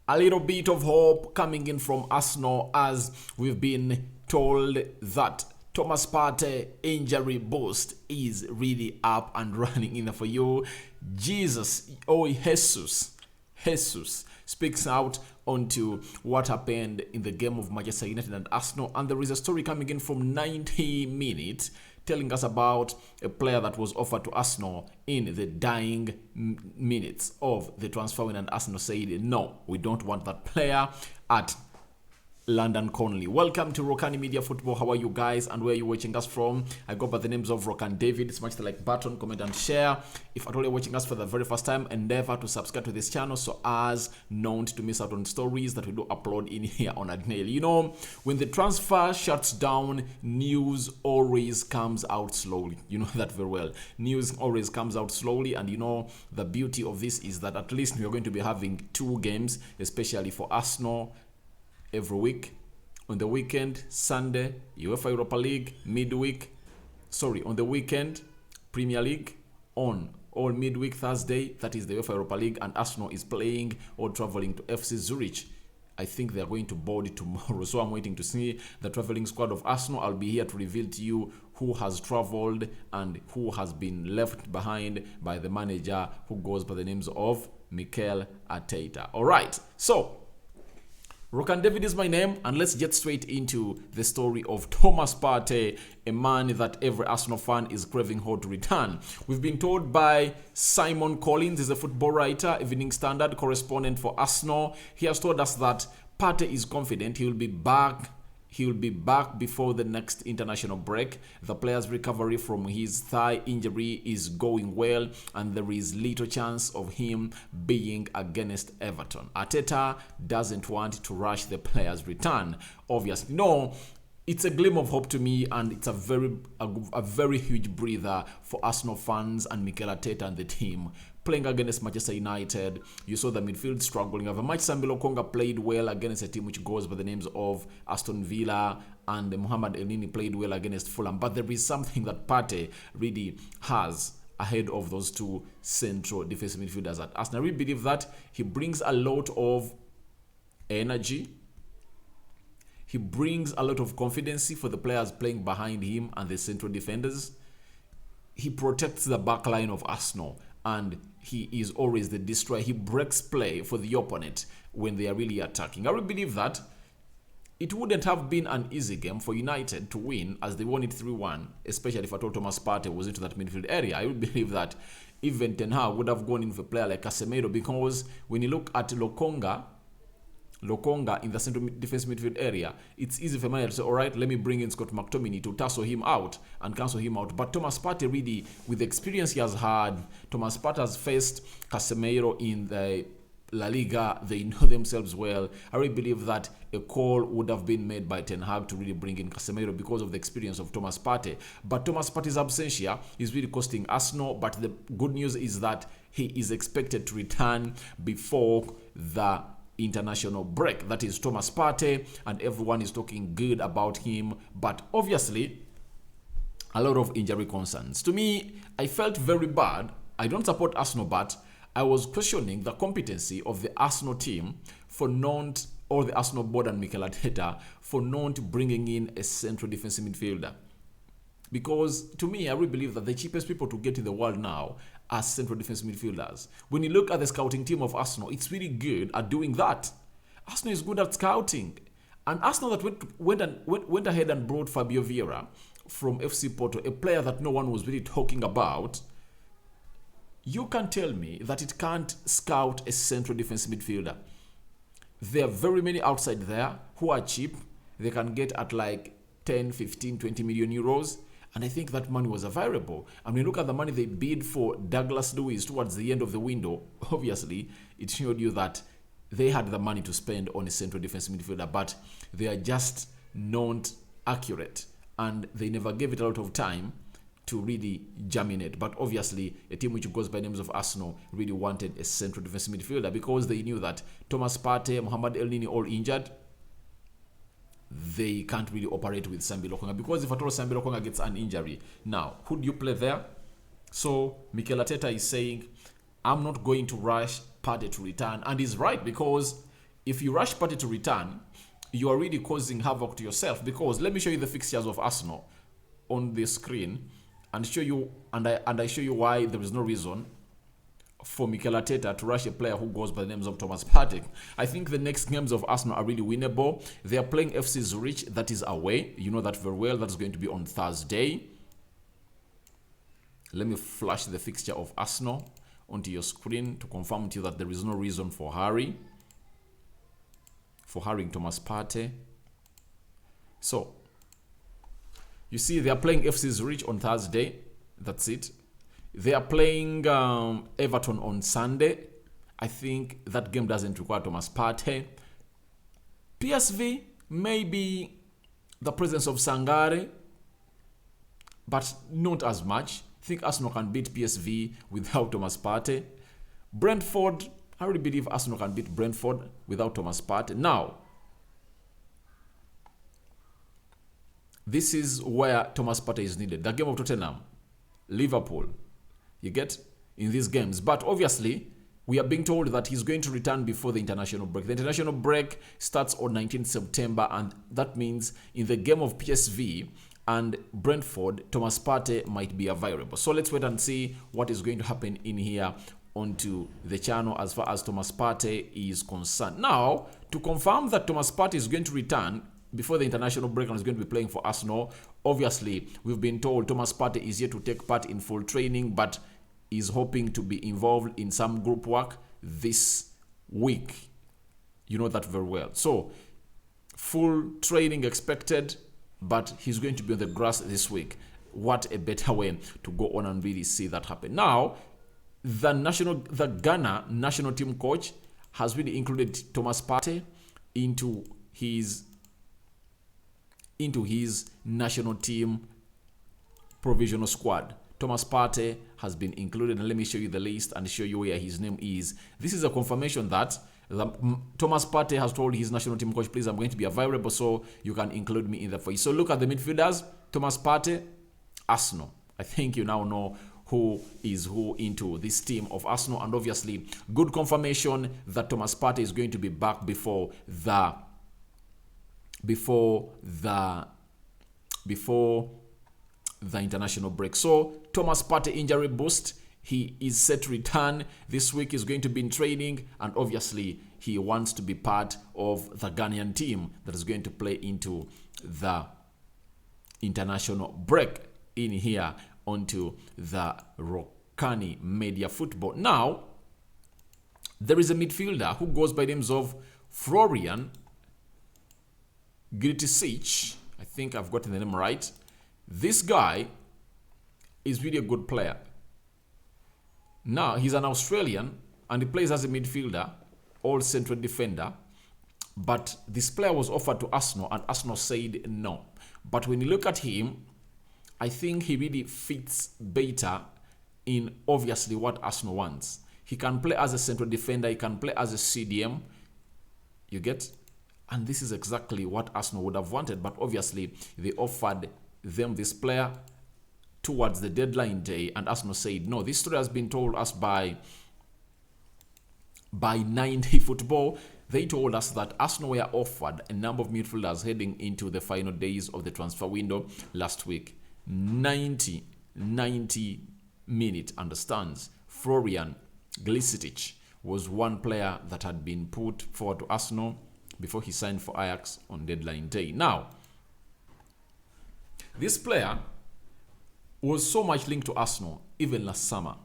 A little bit of hope coming in from Arsenal as we've been told that Thomas Partey injury boost is really up and running in for you. Jesus speaks out onto what happened in the game of Manchester United and Arsenal, and there is a story coming in from 90 minutes telling us about a player that was offered to Arsenal in the dying minutes of the transfer window, and Arsenal said, no, we don't want that player at London Conley. Welcome to Rokani Media Football. How are you guys and where are you watching us from? I go by the names of Rokani David. Smash the like button, comment and share. If at all you're watching us for the very first time, endeavor to subscribe to this channel so as not to miss out on stories that we do upload in here on a daily. You know, when the transfer shuts down, news always comes out slowly. You know that very well. News always comes out slowly, and you know the beauty of this is that at least we are going to be having 2 games, especially for Arsenal, every week. On the weekend, Sunday, UEFA Europa League, on the weekend, Premier League, on all midweek Thursday, that is the UEFA Europa League, and Arsenal is playing or traveling to FC Zurich. I think they are going to board tomorrow, so I'm waiting to see the traveling squad of Arsenal. I'll be here to reveal to you who has traveled and who has been left behind by the manager who goes by the names of Mikel Arteta. All right, so Rokani David is my name, and let's get straight into the story of Thomas Partey, a man that every Arsenal fan is craving hard to return. We've been told by Simon Collins, he's a football writer, Evening Standard correspondent for Arsenal. He has told us that Partey is confident he will be back. He will be back before the next international break. The player's recovery from his thigh injury is going well, and there is little chance of him being against Everton. Arteta doesn't want to rush the player's return. Obviously, no. It's a glimmer of hope to me, and it's a very huge breather for Arsenal fans and Mikel Arteta and the team. Playing against Manchester United, you saw the midfield struggling. However, much Sambi Lokonga played well against a team which goes by the names of Aston Villa, and Mohamed Elneny played well against Fulham. But there is something that Partey really has ahead of those 2 central defensive midfielders at Arsenal. I really believe that he brings a lot of energy. He brings a lot of confidence for the players playing behind him and the central defenders. He protects the back line of Arsenal, and he is always the destroyer. He breaks play for the opponent when they are really attacking. I really believe that it wouldn't have been an easy game for United to win, as they won it 3-1, especially if at all Thomas Partey was into that midfield area. I would believe that even Ten Hag would have gone in with a player like Casemiro, because when you look at Lokonga in the central defense midfield area, it's easy for manager to say, all right, let me bring in Scott McTominay to tussle him out and cancel him out. But Thomas Partey, really, with the experience he has had, Thomas Partey has faced Casemiro in the La Liga. They know themselves well. I really believe that a call would have been made by Ten Hag to really bring in Casemiro because of the experience of Thomas Partey. But Thomas Partey's absentia is really costing Arsenal. But the good news is that he is expected to return before the international break. That is Thomas Partey, and everyone is talking good about him, but obviously a lot of injury concerns. To me, I felt very bad. I don't support Arsenal, but I was questioning the competency of the Arsenal team or the Arsenal board and Mikel Arteta for not bringing in a central defensive midfielder. Because to me, I really believe that the cheapest people to get in the world now are central defensive midfielders. When you look at the scouting team of Arsenal, it's really good at doing that. Arsenal is good at scouting. And Arsenal that went ahead and brought Fabio Vieira from FC Porto, a player that no one was really talking about. You can tell me that it can't scout a central defensive midfielder. There are very many outside there who are cheap. They can get at like 10, 15, 20 million euros. And I think that money was available. And when you look at the money they bid for Douglas Luiz towards the end of the window, obviously, it showed you that they had the money to spend on a central defensive midfielder, but they are just not accurate. And they never gave it a lot of time to really germinate. But obviously, a team which goes by names of Arsenal really wanted a central defensive midfielder because they knew that Thomas Partey, Mohamed Elneny all injured. They can't really operate with Sambi Lokonga, because if at all Sambi Lokonga gets an injury, now who do you play there? So Mikel Arteta is saying, I'm not going to rush Partey to return, and he's right, because if you rush Partey to return, you are really causing havoc to yourself, because let me show you the fixtures of Arsenal on the screen and show you, and I show you why there is no reason for Mikel Arteta to rush a player who goes by the names of Thomas Partey. I think the next games of Arsenal are really winnable. They are playing FC Zurich, that is away. You know that very well. That's going to be on Thursday. Let me flash the fixture of Arsenal onto your screen to confirm to you that there is no reason for hurrying Thomas Partey. So, you see they are playing FC Zurich on Thursday. That's it. They are playing Everton on Sunday. I think that game doesn't require Thomas Partey. PSV, maybe the presence of Sangare, but not as much. I think Arsenal can beat PSV without Thomas Partey. Brentford, I really believe Arsenal can beat Brentford without Thomas Partey. Now, this is where Thomas Partey is needed. The game of Tottenham, Liverpool, you get, in these games. But obviously, we are being told that he's going to return before the international break. The international break starts on 19th September, and that means in the game of PSV and Brentford, Thomas Partey might be available. So let's wait and see what is going to happen in here onto the channel as far as Thomas Partey is concerned. Now, to confirm that Thomas Partey is going to return before the international break and is going to be playing for Arsenal, obviously, we've been told Thomas Partey is yet to take part in full training, but is hoping to be involved in some group work this week. You know that very well. So, full training expected, but he's going to be on the grass this week. What a better way to go on and really see that happen. Now, the Ghana national team coach has really included Thomas Partey into his national team provisional squad. Thomas Partey has been included, and let me show you the list and show you where his name is. This is a confirmation that Thomas Partey has told his national team coach, please, I'm going to be available, so you can include me in the fight. So look at the midfielders. Thomas Partey, Arsenal. I think you now know who is who into this team of Arsenal, and obviously good confirmation that Thomas Partey is going to be back before the international break. So Thomas Partey injury boost. He is set to return this week. He's going to be in training, and obviously he wants to be part of the Ghanaian team that is going to play into the international break in here onto the Rokani Media Football. Now, there is a midfielder who goes by the names of Florian Grillitsch. I think I've gotten the name right. This guy is really a good player. Now, he's an Australian and he plays as a midfielder, all central defender. But this player was offered to Arsenal and Arsenal said no. But when you look at him, I think he really fits better in obviously what Arsenal wants. He can play as a central defender, he can play as a CDM. You get? And this is exactly what Arsenal would have wanted. But obviously, they offered them this player towards the deadline day, and Arsenal said no. This story has been told us by 90 Football. They told us that Arsenal were offered a number of midfielders heading into the final days of the transfer window last week. 90 minute understands. Florian Grillitsch was one player that had been put forward to Arsenal before he signed for Ajax on deadline day. Now, this player was so much linked to Arsenal even last summer.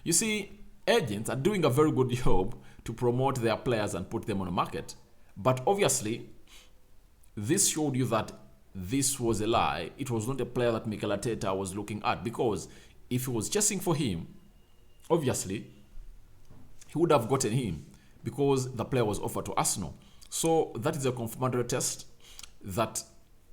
You see, agents are doing a very good job to promote their players and put them on the market. But obviously, this showed you that this was a lie. It was not a player that Mikel Arteta was looking at, because if he was chasing for him, obviously, he would have gotten him because the player was offered to Arsenal. So that is a confirmatory test that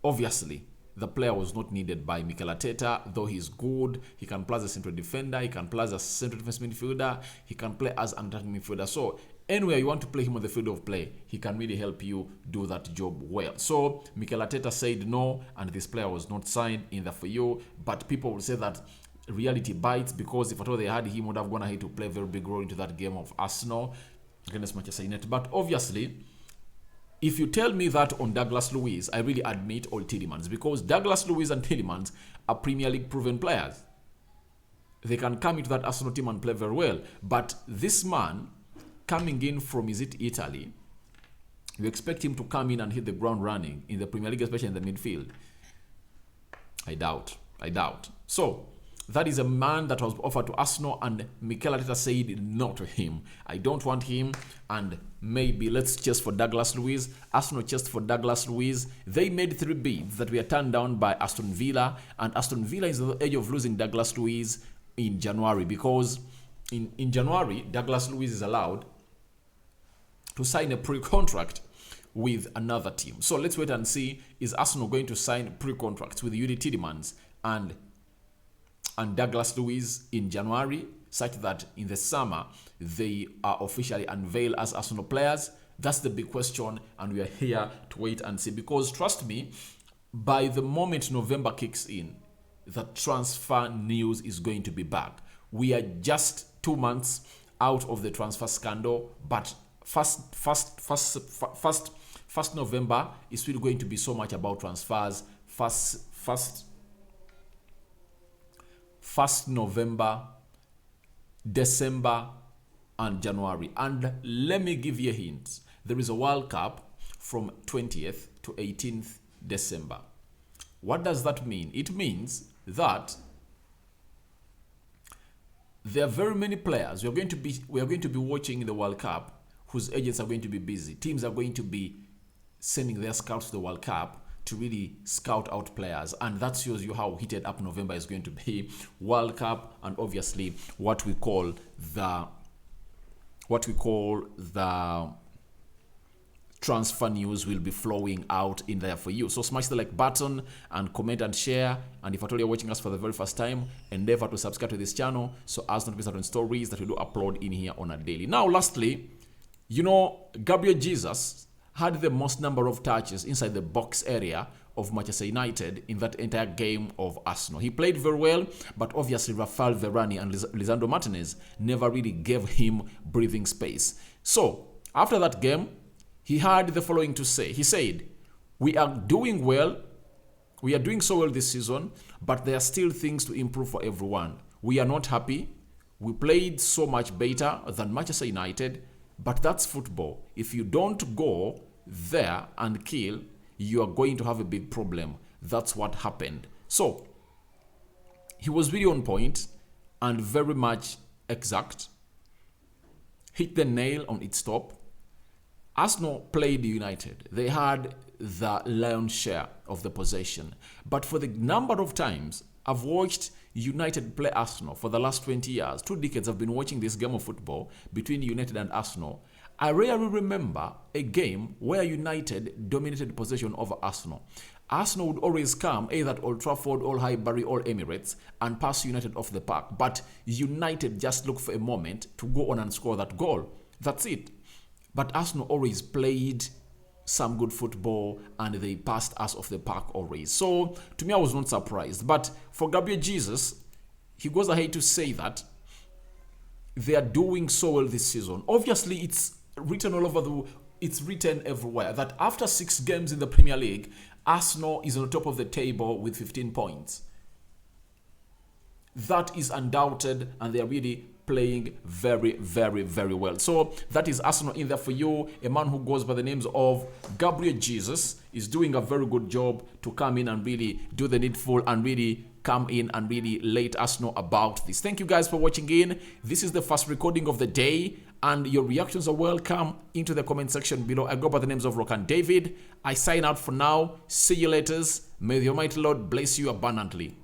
obviously the player was not needed by Mikel Arteta, though he's good. He can play as a central defender, he can play as a central defense midfielder, he can play as an attacking midfielder. So anywhere you want to play him on the field of play, he can really help you do that job well. So Mikel Arteta said no, and this player was not signed in the for you. But people will say that reality bites, because if at all they had him, would have gone ahead to play a very big role into that game of Arsenal against Manchester United. But obviously, if you tell me that on Douglas Luiz, I really admit all Tielemans, because Douglas Luiz and Tielemans are Premier League proven players. They can come into that Arsenal team and play very well. But this man coming in from, is it Italy? You expect him to come in and hit the ground running in the Premier League, especially in the midfield? I doubt. So that is a man that was offered to Arsenal, and Mikel Arteta said no to him. I don't want him, and maybe let's chase for Douglas Luiz. Arsenal chased for Douglas Luiz. They made 3 bids that were turned down by Aston Villa, and Aston Villa is on the edge of losing Douglas Luiz in January, because in January, Douglas Luiz is allowed to sign a pre-contract with another team. So let's wait and see, is Arsenal going to sign pre-contracts with Yuri Tielemans and Douglas Luiz in January, such that in the summer they are officially unveiled as Arsenal players? That's the big question, and we are here to wait and see, because trust me, by the moment November kicks in, the transfer news is going to be back. We are just 2 months out of the transfer scandal, but first November is still going to be so much about transfers. First November, December, and January. And let me give you a hint. There is a World Cup from 20th to 18th December. What does that mean? It means that there are very many players we are going to be watching in the World Cup whose agents are going to be busy. Teams are going to be sending their scouts to the World Cup to really scout out players, and that shows you how heated up November is going to be. World Cup, and obviously what we call the transfer news will be flowing out in there for you. So smash the like button and comment and share. And if at all you're watching us for the very first time, endeavor to subscribe to this channel so as not to miss out on stories that we do upload in here on a daily. Now, lastly, you know, Gabriel Jesus had the most number of touches inside the box area of Manchester United in that entire game of Arsenal. He played very well, but obviously Rafael Varane and Lisandro Martinez never really gave him breathing space. So after that game, he had the following to say. He said, "We are doing well. We are doing so well this season, but there are still things to improve for everyone. We are not happy. We played so much better than Manchester United, but that's football. If you don't go there and kill, you are going to have a big problem." That's what happened. So he was really on point and very much exact. Hit the nail on its top. Arsenal played United. They had the lion's share of the possession. But for the number of times I've watched United play Arsenal for the last 20 years, 2 decades I've been watching this game of football between United and Arsenal, I rarely remember a game where United dominated possession over Arsenal. Arsenal would always come either at Old Trafford, or Highbury, or Emirates and pass United off the park. But United just look for a moment to go on and score that goal. That's it. But Arsenal always played some good football and they passed us off the park always. So to me, I was not surprised. But for Gabriel Jesus, he goes ahead to say that they are doing so well this season. Obviously, it's written all over it's written everywhere that after 6 games in the Premier League, Arsenal is on top of the table with 15 points. That is undoubted, and they are really playing very, very, very well. So that is Arsenal in there for you. A man who goes by the names of Gabriel Jesus is doing a very good job to come in and really do the needful and really come in and really let us know about this. Thank you guys for watching in. This is the first recording of the day, and your reactions are welcome into the comment section below. I go by the names of Rokani David. I sign out for now. See you later. May the Almighty Lord bless you abundantly.